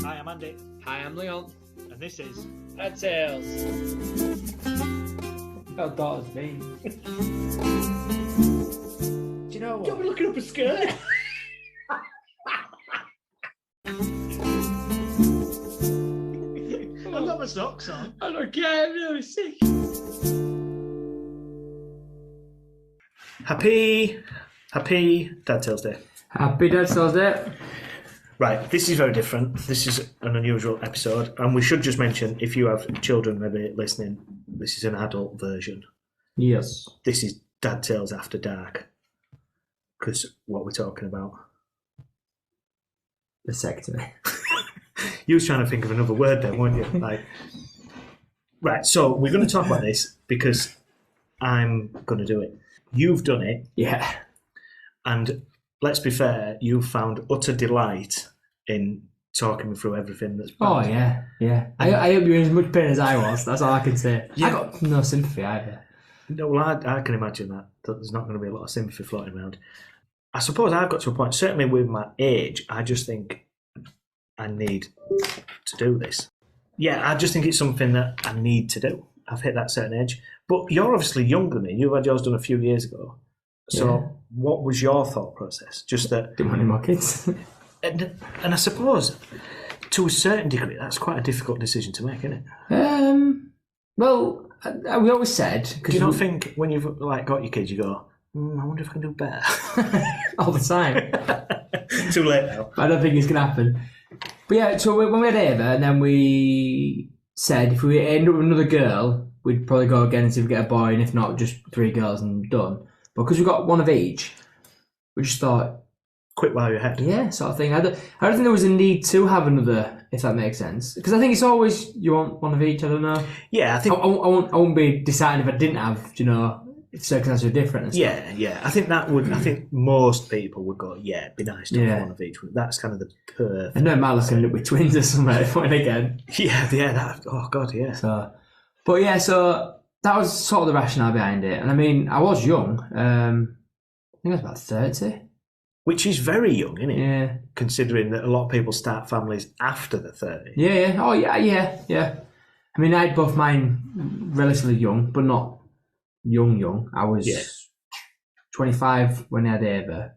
Hi, I'm Andy. Hi, I'm Leon. And this is Head Tales. How daughter's me. Do you know what? Don't be looking up a skirt. I've got my socks on. I don't care, I'm really sick. Happy Dad Tales Day. Happy Dad Tales Day. Right, this is very different. This is an unusual episode. And we should just mention, if you have children maybe listening, this is an adult version. Yes. This is Dad Tales After Dark. Because what we're talking about. Vasectomy. You was trying to think of another word then, weren't you? Like, right, so we're going to talk about this because I'm going to do it. You've done it. Yeah. And let's be fair, you found utter delight in talking me through everything that's Oh, bad. yeah. I hope you're in as much pain as I was. That's all I can say. Yeah. I got no sympathy either. No, well, I can imagine that there's not going to be a lot of sympathy floating around. I suppose I've got to a point, certainly with my age, I just think I need to do this. Yeah, I just think it's something that I need to do. I've hit that certain age. But you're obviously younger than me. You've had yours done a few years ago. So what was your thought process? Just that... Didn't want any more kids. And I suppose, to a certain degree, that's quite a difficult decision to make, isn't it? Well, we always said... Do you not think when you've got your kids, you go, I wonder if I can do better? all the time. Too late now. I don't think it's going to happen. But yeah, so when we had Ava, and then we said if we end up with another girl, we'd probably go again and see if we get a boy, and if not, just 3 girls and done. But because we got one of each, we just thought... Quit while you're ahead. Yeah, sort of thing. I don't think there was a need to have another, if that makes sense. Because I think it's always, you want one of each, I don't know. Yeah, I think... I won't be deciding if I didn't have, if circumstances are different and stuff. Yeah. I think that would... I think most people would go, yeah, it'd be nice to have one of each. That's kind of the perfect... I know Mal's going to end up with twins or something at point again. Yeah, that... Oh, God, yeah. So that was sort of the rationale behind it. And I mean, I was young. I think I was about 30. Which is very young, isn't it? Yeah. Considering that a lot of people start families after the 30. Yeah. Oh, yeah. I mean, I had both mine relatively young, but not young. I was 25 when I had Ava,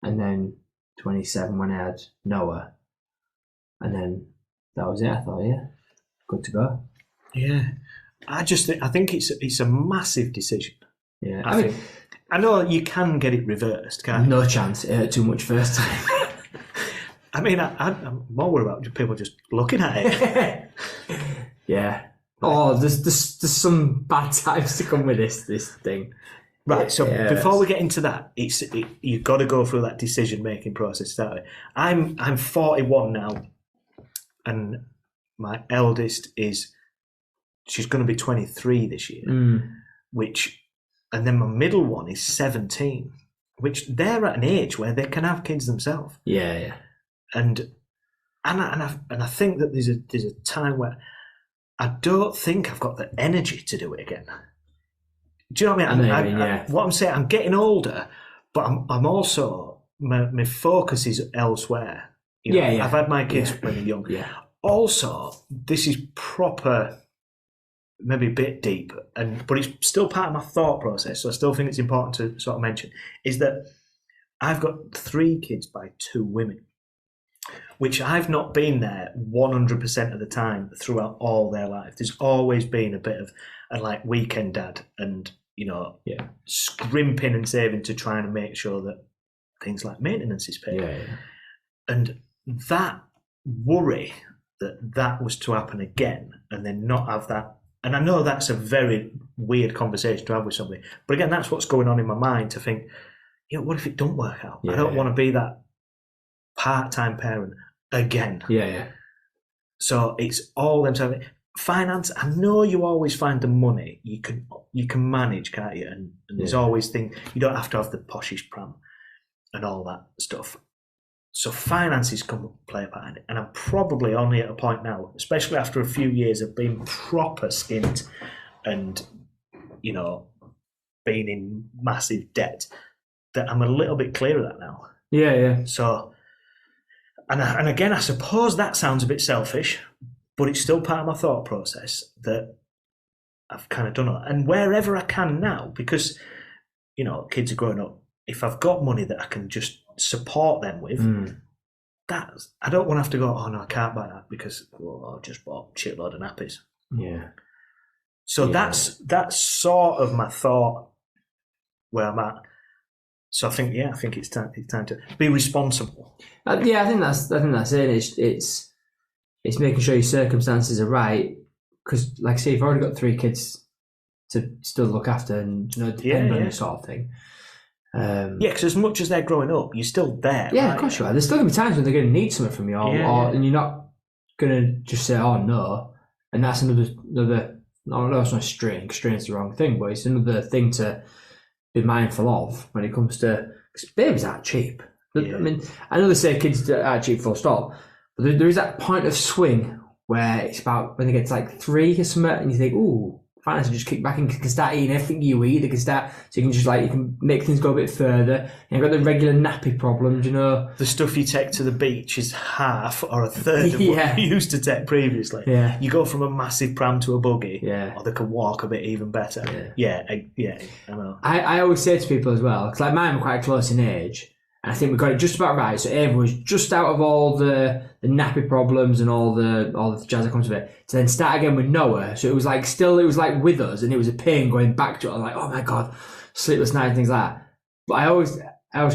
and then 27 when I had Noah. And then that was it. I thought, yeah, good to go. Yeah. I think it's a massive decision. Yeah. I know you can get it reversed, can't you? No chance. It hurt too much first time. I mean, I'm more worried about people just looking at it. Yeah. Oh, there's some bad times to come with this thing. Right, so before we get into that, you've got to go through that decision-making process. Start with. I'm 41 now, and my eldest she's going to be 23 this year, and then my middle one is 17, which they're at an age where they can have kids themselves. Yeah. And I think that there's a time where I don't think I've got the energy to do it again. Do you know what I mean? What I'm saying, I'm getting older, but I'm also my focus is elsewhere. I've had my kids when they're young. Yeah. Also, this is proper. Maybe a bit deep, but it's still part of my thought process, so I still think it's important to sort of mention, is that I've got 3 kids by 2 women, which I've not been there 100% of the time throughout all their life. There's always been a bit of a weekend dad and, scrimping and saving to try and make sure that things like maintenance is paid. Yeah. And that worry that was to happen again and then not have that. And I know that's a very weird conversation to have with somebody. But again, that's what's going on in my mind, to think, what if it don't work out? I don't want to be that part-time parent again. Yeah. So it's all them saying, finance, I know you always find the money. You can manage, can't you? And there's always things, you don't have to have the poshish pram and all that stuff. So finances come play a part in it. And I'm probably only at a point now, especially after a few years of being proper skint and, being in massive debt, that I'm a little bit clear of that now. Yeah. So And again, I suppose that sounds a bit selfish, but it's still part of my thought process that I've kind of done it. And wherever I can now, because, you know, kids are growing up, if I've got money that I can just support them with, I don't want to have to go, oh no, I can't buy that because I just bought a shitload of nappies. Yeah. So that's sort of my thought where I'm at. So I think it's time to be responsible. I think that's it. It's making sure your circumstances are right, because, like I say, you've already got 3 kids to still look after and depend on you, sort of thing. Because as much as they're growing up, you're still there. Yeah, right? Of course you are. There's still going to be times when they're going to need something from you, and you're not going to just say, "Oh no," and that's another. No, it's not strain. Strain's the wrong thing, but it's another thing to be mindful of when it comes to, because babies aren't cheap. Yeah. I mean, I know they say kids aren't cheap, full stop, but there is that point of swing where it's about when they get to like 3 or something, and you think, "Ooh, finance just kick back and can start eating everything you eat." They can start, so you can just you can make things go a bit further. And you've got the regular nappy problems, The stuff you take to the beach is half or a third of what you used to take previously. Yeah. You go from a massive pram to a buggy, or they can walk a bit even better. Yeah, I know. I always say to people as well, because like mine were quite close in age, and I think we got it just about right. So Ava was just out of all the nappy problems and all the jazz that comes with it, to then start again with Noah. So it was like with us, and it was a pain going back to it. I'm like, oh my god, sleepless night and things like that. But I always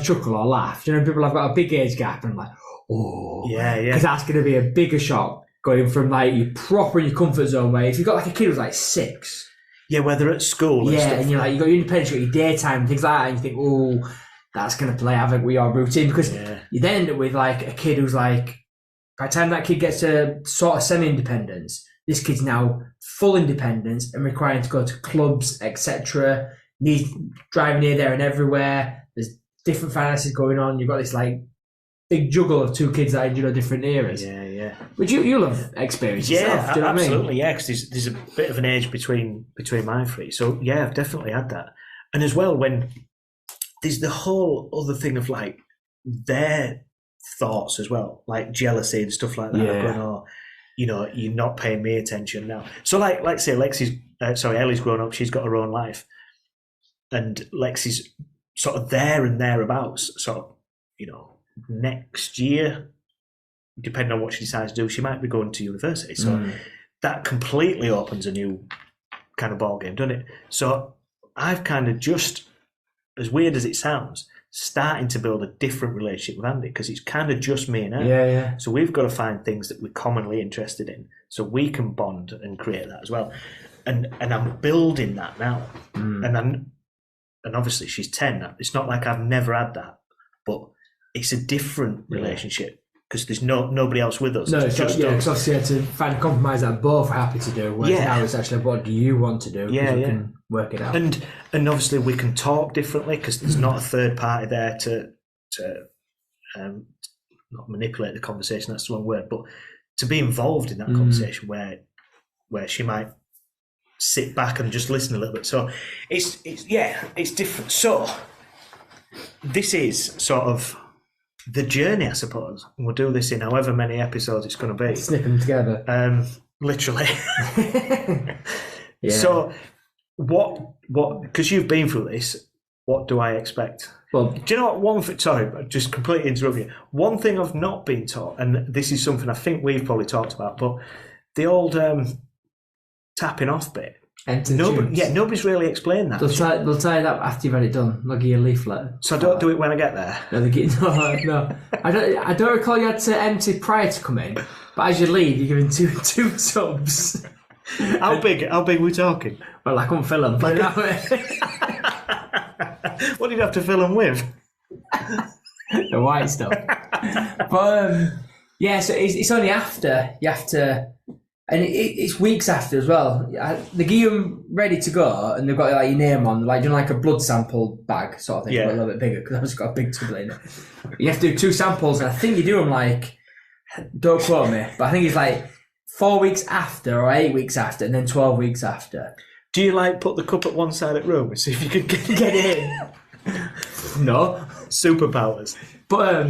chuckle or laugh. People have got a big age gap, and I'm like, oh, yeah, because that's going to be a bigger shock going from you proper in your comfort zone. Where if you've got like a kid who's like 6, where they're at school, and you're you got your independence, you got your daytime and things like that, and you think, oh, that's going to play havoc with your routine, because you then end up with a kid who's by the time that kid gets to sort of semi-independence, this kid's now full independence and requiring to go to clubs, etc. Needs driving here, there, and everywhere. There's different finances going on. You've got this big juggle of 2 kids that are different eras. Yeah. But you'll have experienced yourself. Do you know what I mean? Absolutely. Yeah, because there's a bit of an age between my 3. So yeah, I've definitely had that. And as well, when there's the whole other thing of their thoughts as well, like jealousy and stuff like that. Going, oh, you're not paying me attention now. So like say Ellie's grown up, she's got her own life, and Lexi's sort of there and thereabouts. Sort of, next year, depending on what she decides to do, she might be going to university. So that completely opens a new kind of ball game, doesn't it? So I've kind of just, as weird as it sounds, starting to build a different relationship with Andy, because it's kind of just me and her. Yeah. So we've got to find things that we're commonly interested in, so we can bond and create that as well. And I'm building that now. And obviously she's 10 now. It's not like I've never had that, but it's a different relationship because there's nobody else with us. No, it's just because obviously you had to find a compromise that both are happy to do. Whereas now it's actually, what do you want to do? We can work it out. And obviously we can talk differently because there's not a third party there to not manipulate the conversation. That's the wrong word, but to be involved in that conversation where she might sit back and just listen a little bit. So it's different. So this is sort of the journey, I suppose. And we'll do this in however many episodes it's going to be. Snipping together. Literally. So what, because you've been through this, what do I expect? Well, do you know what? Sorry, I just completely interrupt you. One thing I've not been taught, and this is something I think we've probably talked about, but the old tapping off bit. Nobody's really explained that. They'll tell you that after you've had it done. They'll give you a leaflet. So don't do it when I get there. No. I don't recall you had to empty prior to come in, but as you leave, you're given two tubs. How big are we talking? Well, I couldn't fill them. Put it that way. What did you have to fill them with? The white stuff. But so it's only after you have to. And it's weeks after as well. They give them ready to go, and they've got your name on, like a blood sample bag sort of thing, but a little bit bigger because I've just got a big tub in it. You have to do 2 samples, and I think you do them don't quote me, but I think it's 4 weeks after or 8 weeks after, and then 12 weeks after. Do you put the cup at one side of the room and see if you can get it in? No superpowers, but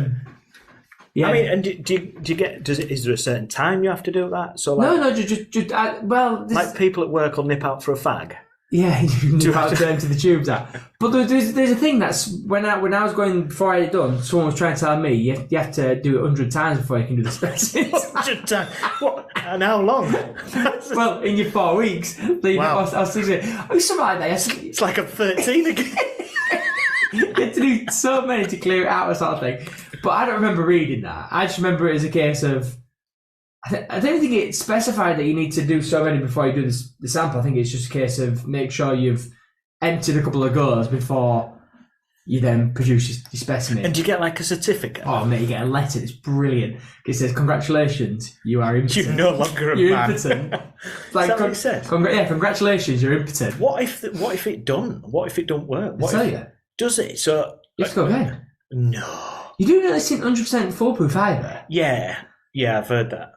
I mean, and do you get? Is there a certain time you have to do that? So like, no, just like people at work will nip out for a fag. Yeah, you have to turn to the tubes out. But there's a thing that's when I was going before I had it done, someone was trying to tell me you have to do it 100 times before you can do the specimens. 100 times? What? And how long? Well, in your 4 weeks. Wow. I was thinking, something like that. It's like I'm 13 again. You have to do so many to clear it out or sort of thing. But I don't remember reading that. I just remember it as a case of I don't think it specified that you need to do so many before you do the sample. I think it's just a case of make sure you've emptied a couple of goes before you then produce your specimen. And do you get like a certificate? Oh, mate, you get a letter. It's brilliant. It says, congratulations, you are impotent. You're no longer a You're man. impotent. Is that what it says? Yeah, congratulations, you're impotent. What if it done? What if it don't work? I tell you. Does it? So You have to go again. No. You do know this isn't 100% foolproof either. Yeah, I've heard that.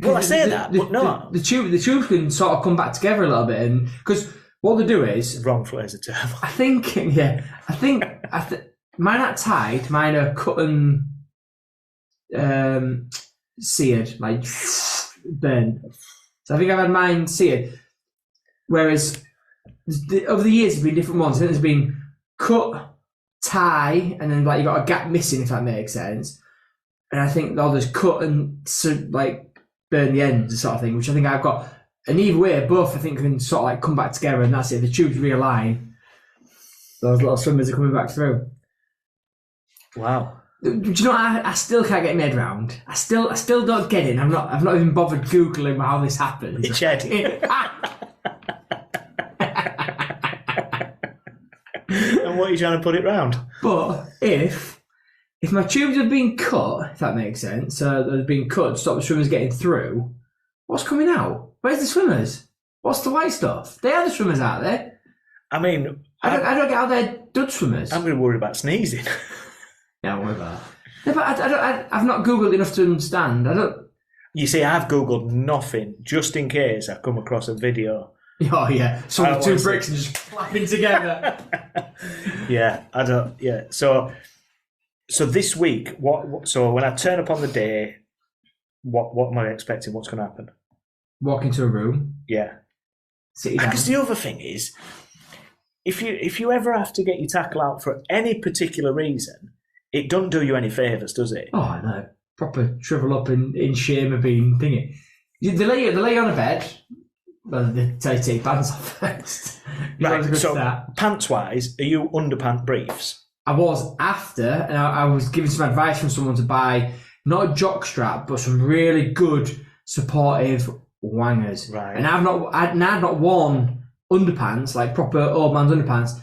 Well, I say that, but no. The tubes can sort of come back together a little bit, and because what they do is Wrong phrase of term. I think mine aren't tied. Mine are cut and seared, like burned. So I think I've had mine seared. Whereas over the years, there's been different ones. I think there's been cut, tie, and then like you got a gap missing, if that makes sense. And I think there's cut and like burn the ends, sort of thing, which I think I've got. And either way, both I think can sort of like come back together, and that's it. The tubes realign. Those little swimmers are coming back through. Wow. Do you know what I still can't get my head round? I still don't get it. I've not even bothered googling how this happens. Which head? And what are you trying to put it round? But if my tubes have been cut, if that makes sense, so they've been cut to stop the swimmers getting through, what's coming out? Where's the swimmers? What's the white stuff? They are the swimmers out there. I mean, I don't get how they're dud swimmers. I'm going to worry about sneezing. Yeah, don't worry about that. Yeah, but I've not googled enough to understand. You see, I've googled nothing just in case I come across a video. Oh yeah, so with two bricks and just clapping together. Yeah, I don't. Yeah, so this week, what? So when I turn up on the day, what am I expecting? What's going to happen? Walk into a room. Yeah. Sit down. Because the other thing is, if you ever have to get your tackle out for any particular reason, it doesn't do you any favours, does it? Oh, I know. Proper shrivel up in shame of being thingy. They lay you on a bed. Well, they tell you to take your pants off first. Right, so pants-wise, are you underpant briefs? I was after, and I was given some advice from someone to buy not a jock strap, but some really good supportive wangers. Right. And I've not worn underpants, like proper old man's underpants,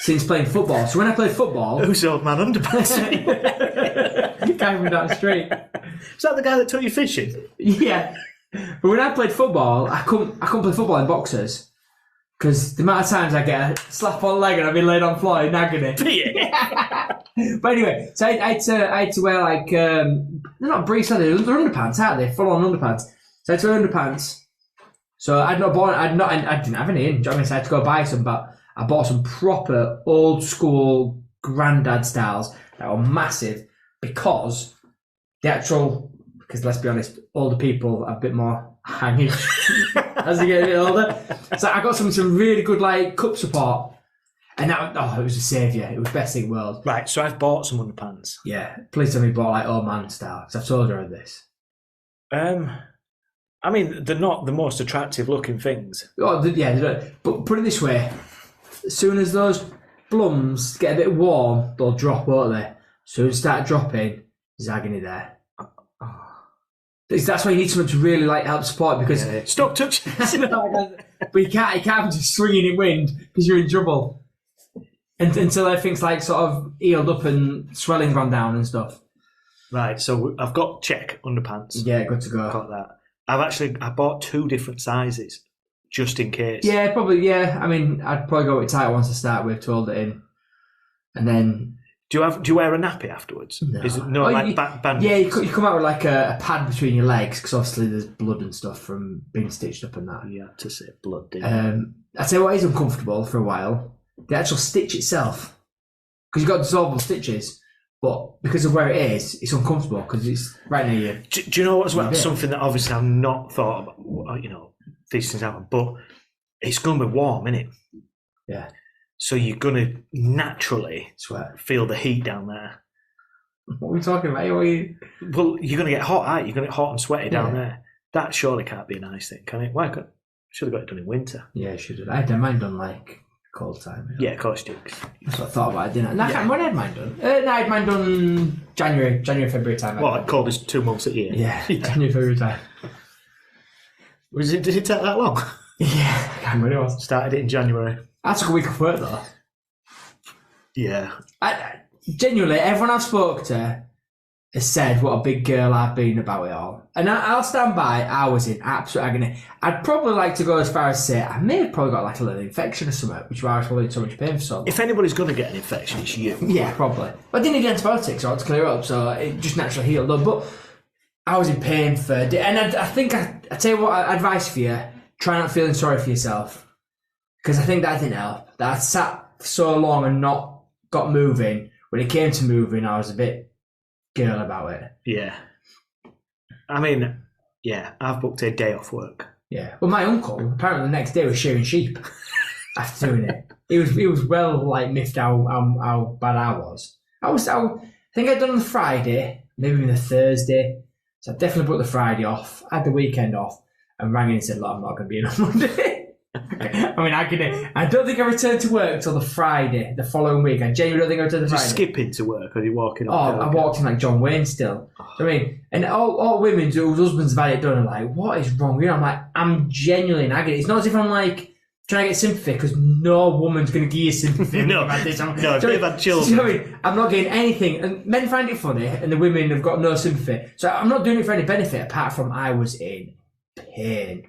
since playing football. So when I played football... Who's old man underpants? Coming down the street. Is that the guy that took you fishing? Yeah. But when I played football, I couldn't play football in boxers. Because the amount of times I get a slap on the leg and I've been laid on the floor in agony. But anyway, so I had to wear like, they're not briefs, are they? They're underpants, aren't they? Full on underpants. So I had to wear underpants. So I didn't have any in. Do you know what I mean? So I had to go buy some, but I bought some proper old school granddad styles that were massive because let's be honest, older people are a bit more hanging as they get a bit older. So I got some really good like cup support, and it was a saviour. It was the best thing in the world. Right, so I've bought some underpants. Yeah, please tell me you bought like old man style, because I've told her of this. I mean, they're not the most attractive looking things. Oh, yeah, they don't. But put it this way, as soon as those blums get a bit warm, they'll drop, won't they? As soon as they start dropping, there's agony there. That's why you need someone to really like help support, because stop touching. But you can't just swinging in wind because you're in trouble. Until everything's like sort of healed up and swelling gone down and stuff. Right, so I've got check underpants. Yeah, good to go. I've got that. I bought 2 different sizes just in case. Yeah, probably. Yeah, I mean, I'd probably go with tight ones to start with to hold it in, and then. Do you wear a nappy afterwards? No. Is it band? Yeah, you come out with like a pad between your legs, because obviously there's blood and stuff from being stitched up and that. Yeah, to say blood. Didn't I'd say what is uncomfortable for a while, the actual stitch itself, because you've got dissolvable stitches. But because of where it is, it's uncomfortable because it's right near you. Do you know what as well? Something that obviously I've not thought about, these things happen, but it's going to be warm, isn't it? Yeah. So you're going to naturally feel the heat down there. What are we talking about? Well, you're going to get hot, aren't you? You're going to get hot and sweaty down there. That surely can't be a nice thing, can it? Should have got it done in winter. Yeah, it should have. I had mine done like cold time. Yeah, of course you do. That's what I thought about it, didn't I? When I had mine done? I had mine done January, February time. Well, like coldest 2 months a year. Yeah, January, February time. Did it take that long? Yeah, I can't remember what it was. Started it in January. I took a week off work though. Yeah. Genuinely, everyone I've spoke to has said what a big girl I've been about it all. And I'll stand by, I was in absolute agony. I'd probably like to go as far as say I may have probably got like a little infection or something, which is why I was probably in so much pain for so long. If anybody's going to get an infection, it's you. Yeah, probably. But I didn't need antibiotics or to clear up, so it just naturally healed up. But I was in pain for a day. And I think I tell you what, advice for you, try not feeling sorry for yourself. Because I think that didn't help. That I sat so long and not got moving. When it came to moving, I was a bit girl about it. Yeah. I mean, yeah, I've booked a day off work. Yeah. Well, my uncle, apparently the next day, was shearing sheep after doing it. He was well, like, miffed how bad I was. I think I'd done on the Friday, maybe even the Thursday. So I definitely booked the Friday off. I had the weekend off and rang in and said, look, I'm not going to be in on Monday. I mean, I don't think I returned to work till the Friday, the following week. I genuinely don't think I returned to Friday. Just skipping to work, or are you walking up? I walked in like John Wayne still. I mean, and all women whose husbands have had it done are like, what is wrong with you? I'm like, I'm genuinely in agony. It's not as if I'm like trying to get sympathy, because no woman's going to give you sympathy. No, if they've had children. I mean, I'm not getting anything. And men find it funny, and the women have got no sympathy. So I'm not doing it for any benefit, apart from I was in pain.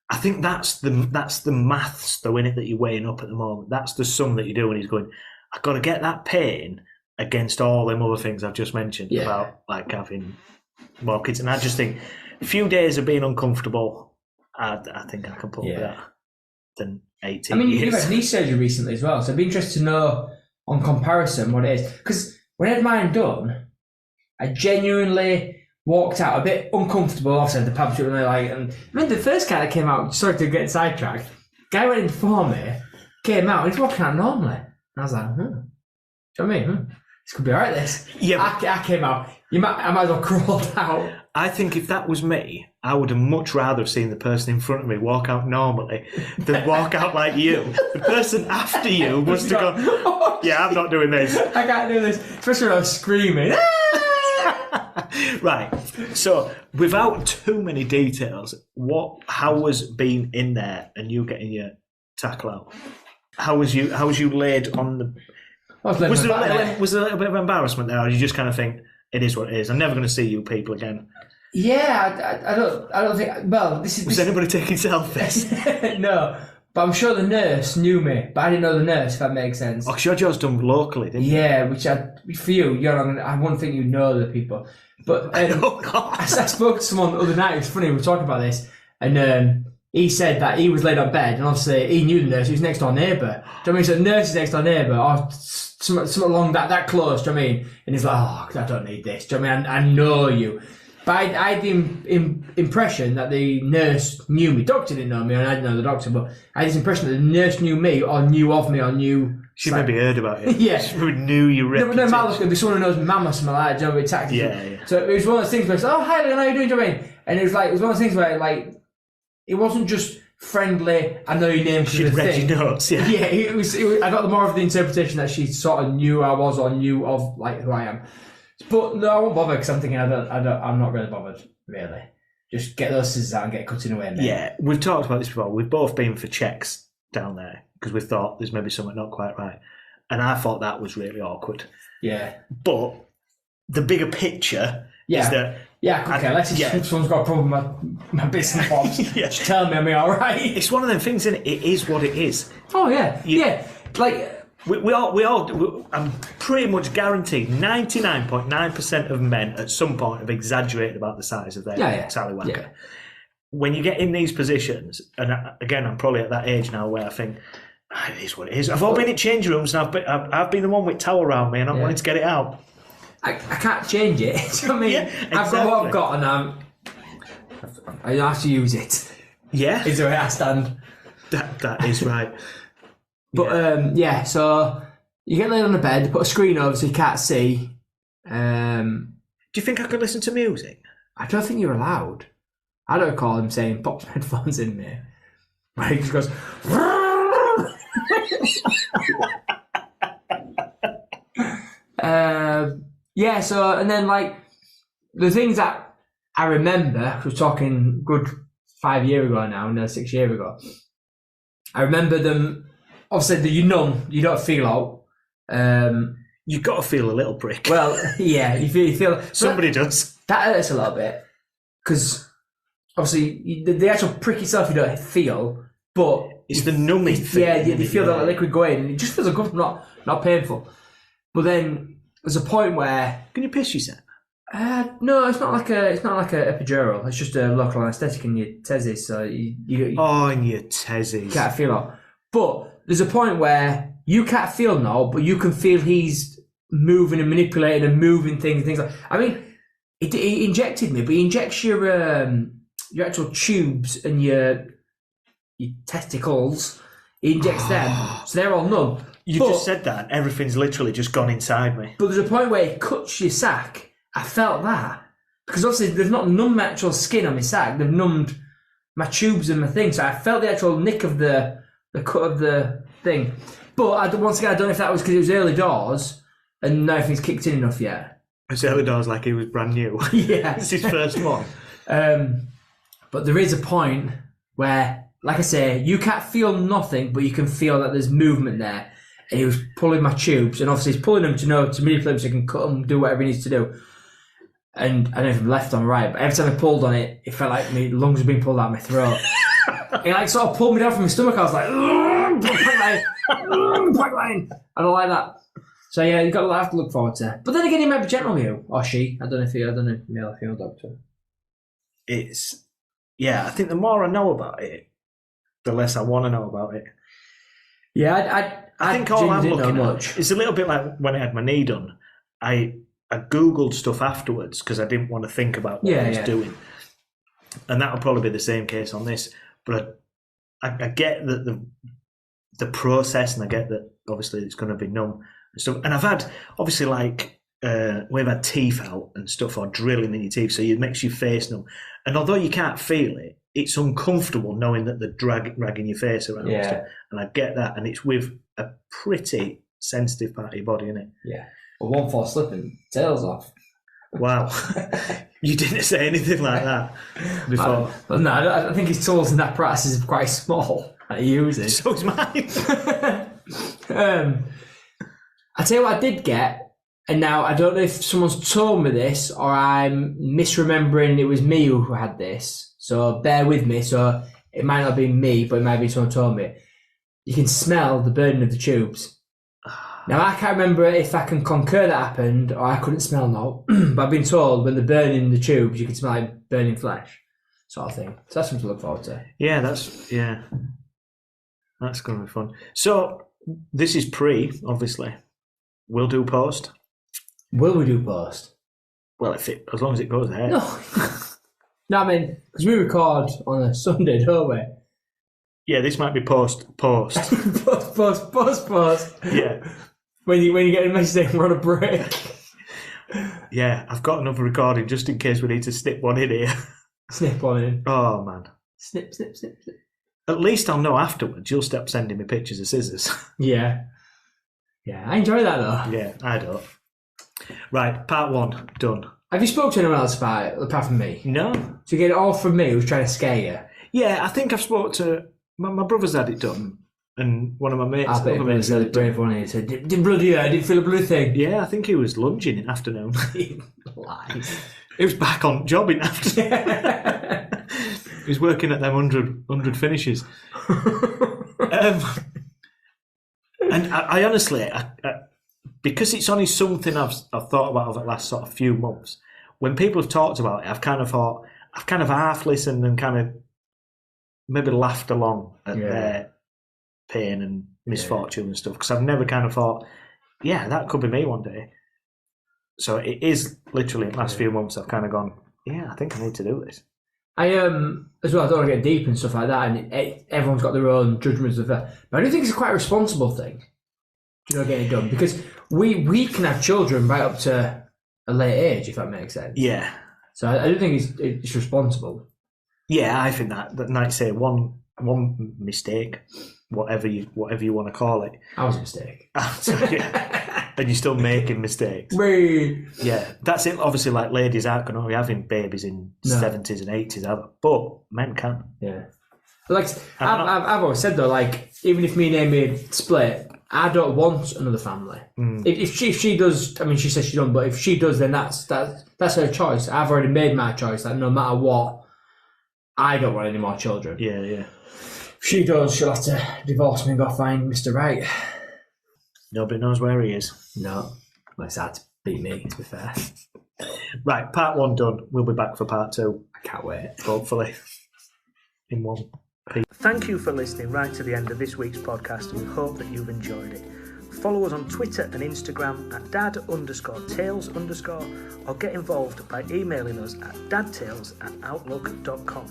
I think that's the maths, though, in it, that you're weighing up at the moment. That's the sum that you do when he's going, I've got to get that pain against all them other things I've just mentioned about like having more kids. And I just think a few days of being uncomfortable, I think I can put up with that than 18 years. You've had knee surgery recently as well, so I'd be interested to know on comparison what it is. Because when I had mine done, I genuinely walked out a bit uncomfortable. Obviously, the pubs were like, and I mean, the first guy that came out, sorry to get sidetracked, guy went in before me, came out, and he's walking out normally. And I was like, do you know what I mean? This could be alright, this. Yeah. I came out. I might as well crawled out. I think if that was me, I would have much rather seen the person in front of me walk out normally than walk out like you. The person after you must have gone, yeah, I'm not doing this. I can't do this. Especially when I was screaming. Right. So, without too many details, how was being in there and you getting your tackle out? How was you laid on the? Was there a little bit of embarrassment there, or did you just kind of think it is what it is? I'm never going to see you people again. Yeah, I don't think. Well, was anybody taking selfies? No. But I'm sure the nurse knew me, but I didn't know the nurse, if that makes sense. Oh, because your job's done locally, didn't you? Yeah, which for you, I wouldn't think you know the people. But I spoke to someone the other night, it was funny, we were talking about this, and he said that he was laid on bed, and obviously he knew the nurse, he was next door neighbour. Do you know what I mean? So the nurse is next door neighbour, or something along that close, do you know what I mean? And he's like, I don't need this, do you know what I mean? I know you. But I had the impression that the nurse knew me. Doctor didn't know me, and I didn't know the doctor, but I had this impression that the nurse knew me, or knew of me, or knew... She maybe heard about it. Yeah. She maybe knew your reputation. No, it'd be someone who knows Mum or something like that, do you know, with taxis. Yeah. So it was one of those things where it's, oh, hi, Leon, how you doing, do you know what I mean? And it was one of those things where, like, it wasn't just friendly, I know your name, she'd read your notes, yeah. Yeah, it was, I got more of the interpretation that she sort of knew I was, or knew of, like, who I am. But no, I won't bother, because I'm thinking I'm not really bothered, really. Just get those scissors out and get cutting away, mate. Yeah, we've talked about this before. We've both been for checks down there, because we thought there's maybe something not quite right. And I thought that was really awkward. Yeah. But the bigger picture is that... Yeah, okay, let's just if someone's got a problem with my bits and bobs, just tell me I'm all right. It's one of them things, isn't it? It is what it is. Oh, yeah. Yeah. Like... We all, I'm pretty much guaranteed 99.9% of men at some point have exaggerated about the size of their tallywhacker. Yeah. When you get in these positions, and again, I'm probably at that age now where I think, it is what it is. I've all been in changing rooms and I've been the one with towel around me and I'm wanting to get it out. I can't change it. So, I mean, Yeah, I've got what exactly. I've got, and I have to use it. Yeah, Is the way I stand. that is right. But so you get laid on the bed, put a screen over so you can't see. Do you think I could listen to music? I don't think you're allowed. I don't call him saying pop some headphones in me. Right, he just goes. So and then like the things that I remember, we're talking good 5 years ago now, no 6 years ago. I remember them. Obviously, you're numb. You don't feel out. You've got to feel a little prick. Well, yeah, you feel Somebody does. that hurts a little bit because obviously the actual prick itself you don't feel, but It's the numbing thing. yeah, you feel that liquid going, and it just feels good, not painful. But then there's a point where Can you piss yourself? no, it's not like a epidural. It's just a local anaesthetic in your testes, so you Oh, in your testes. can't feel it. But there's a point where you can't feel no, but you can feel he's moving and manipulating and moving things like. I mean, he injected me, but he injects your actual tubes and your testicles. He injects them, so they're all numb. You just said that, and everything's literally just gone inside me. But there's a point where it cuts your sack. I felt that because obviously they've not numbed my actual skin on my sack. They've numbed my tubes and my thing. So I felt the actual nick of the cut of the thing. But once again, I don't know if that was because it was early doors and nothing's kicked in enough yet. It's early doors like he was brand new. Yeah, It's his first one. But there is a point where, like I say, you can't feel nothing, but you can feel that there's movement there. And he was pulling my tubes, and obviously he's pulling them to manipulate them so he can cut them, do whatever he needs to do. And I don't know if I'm left or right, but every time I pulled on it, it felt like my lungs were being pulled out of my throat. He like sort of pulled me down from my stomach. I was like, pipeline. I don't like that. So yeah, you've got a lot to look forward to. But then again, he might be gentle with you or she. I don't know if male or female doctor. I think the more I know about it, the less I want to know about it. Yeah, I think all I'm looking much. at, it's a little bit like when I had my knee done. I Googled stuff afterwards because I didn't want to think about what I was doing. And that'll probably be the same case on this. But I get that the process, and I get that obviously it's going to be numb and stuff. And I've had, obviously, like, we've had teeth out and stuff, or drilling in your teeth, so it makes your face numb. And although you can't feel it, it's uncomfortable knowing that they're dragging your face around and stuff. And I get that. And it's with a pretty sensitive part of your body, isn't it? Yeah. But one false slip and tails off. Wow. You didn't say anything like that before. But no, I think his tools in that practice is quite small that he uses. So is mine. I tell you what I did get, and now I don't know if someone's told me this or I'm misremembering it was me who had this. So bear with me. So it might not be me, but it might be someone told me. You can smell the burning of the tubes. Now, I can't remember if I can concur that happened or I couldn't smell no, but I've been told when they're burning the tubes, you can smell like burning flesh, sort of thing. So that's something to look forward to. Yeah, that's going to be fun. So this is obviously. We'll do post. Will we do post? Well, as long as it goes ahead. No. No, I mean, because we record on a Sunday, don't we? Yeah, this might be post. post. Yeah. When you get a message saying we're on a break. Yeah, I've got another recording just in case we need to snip one in here. Snip one in. Oh, man. Snip. At least I'll know afterwards. You'll stop sending me pictures of scissors. Yeah. Yeah, I enjoy that though. Yeah, I don't. Right, part 1, done. Have you spoken to anyone else about it, apart from me? No. So you get it all from me who's trying to scare you? Yeah, I think I've spoke to... My brother's had it done, and one of my mates... I bet he was really brave one. He said, didn't bloody I didn't feel a bloody thing. Yeah, I think he was lunging in afternoon. Lies. He was back on job in afternoon. He was working at them 100 finishes. And I honestly, because it's only something I've thought about over the last sort of few months, when people have talked about it, I've kind of half listened and kind of maybe laughed along at their pain and misfortune and stuff, because I've never kind of thought, yeah, that could be me one day. So it is literally in the last few months I've kind of gone, yeah, I think I need to do this. I as well. I don't want to get deep and stuff like that, and everyone's got their own judgments of that. But I do think it's quite a responsible thing, getting it done, because we can have children right up to a late age, if that makes sense. Yeah. So I do think it's responsible. Yeah, I think that like say one mistake, whatever you want to call it. I was a mistake. And you're still making mistakes. Yeah, that's it. Obviously, like ladies aren't going to be having babies in 70s and 80s, either, but men can. Yeah. Like I've always said though, like even if me and Amy split, I don't want another family. If she does, I mean, she says she don't, but if she does, then that's her choice. I've already made my choice. That no matter what, I don't want any more children. Yeah. If she does, she'll have to divorce me and go find Mr. Right. Nobody knows where he is. No, well, it's hard to beat me, to be fair. Right, part 1 done. We'll be back for part 2. I can't wait. Hopefully. In one piece. Thank you for listening right to the end of this week's podcast, and we hope that you've enjoyed it. Follow us on Twitter and Instagram at dad_tales_, or get involved by emailing us at dadtales@outlook.com.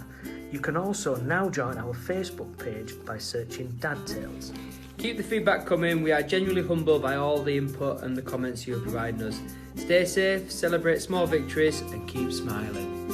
You can also now join our Facebook page by searching Dad Tales. Keep the feedback coming. We are genuinely humbled by all the input and the comments you are providing us. Stay safe, celebrate small victories, and keep smiling.